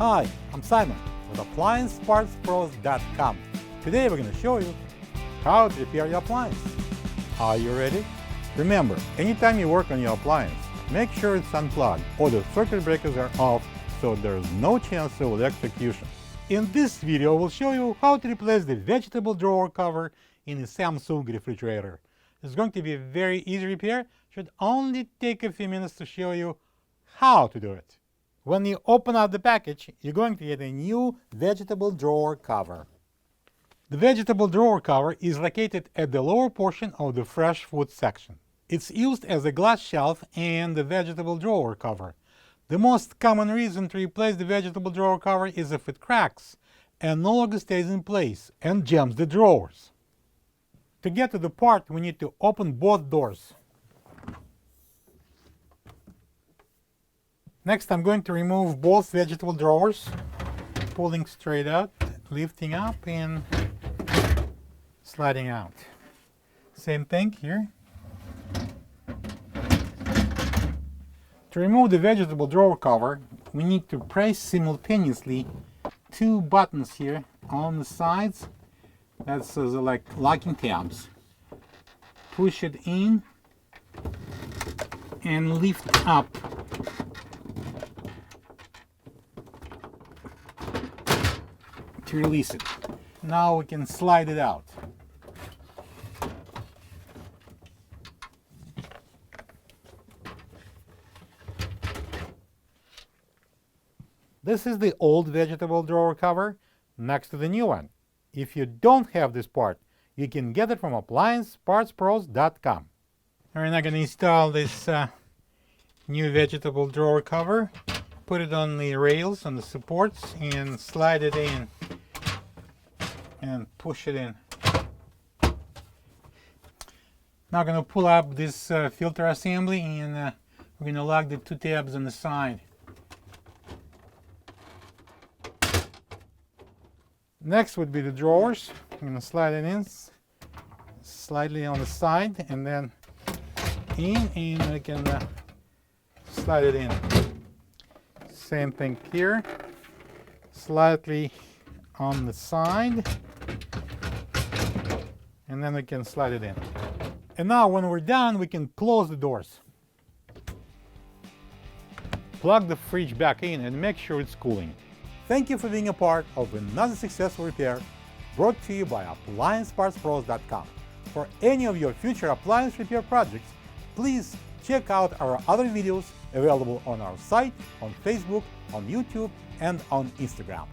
Hi, I'm Simon with AppliancePartsPros.com. Today we're going to show you how to repair your appliance. Are you ready? Remember, anytime you work on your appliance, make sure it's unplugged or the circuit breakers are off so there's no chance of electrocution. In this video, we'll show you how to replace the vegetable drawer cover in a Samsung refrigerator. It's going to be a very easy repair. Should only take a few minutes to show you how to do it. When you open up the package, you're going to get a new vegetable drawer cover. The vegetable drawer cover is located at the lower portion of the fresh food section. It's used as a glass shelf and the vegetable drawer cover. The most common reason to replace the vegetable drawer cover is if it cracks and no longer stays in place and jams the drawers. To get to the part, we need to open both doors. Next, I'm going to remove both vegetable drawers, pulling straight out, lifting up and sliding out. Same thing here. To remove the vegetable drawer cover, we need to press simultaneously two buttons here on the sides. That's like locking tabs. Push it in and lift up. To release it. Now we can slide it out. This is the old vegetable drawer cover next to the new one. If you don't have this part, you can get it from AppliancePartsPros.com. We're now going to install this new vegetable drawer cover. Put it on the rails, on the supports, and slide it in and push it in. Now I'm going to pull up this filter assembly and we're going to lock the two tabs on the side. Next would be the drawers. I'm going to slide it in slightly on the side and then in, and I can slide it in. Same thing here, slightly on the side, and then we can slide it in. And now when we're done, we can close the doors. Plug the fridge back in and make sure it's cooling. Thank you for being a part of another successful repair brought to you by AppliancePartsPros.com. For any of your future appliance repair projects, please check out our other videos available on our site, on Facebook, on YouTube, and on Instagram.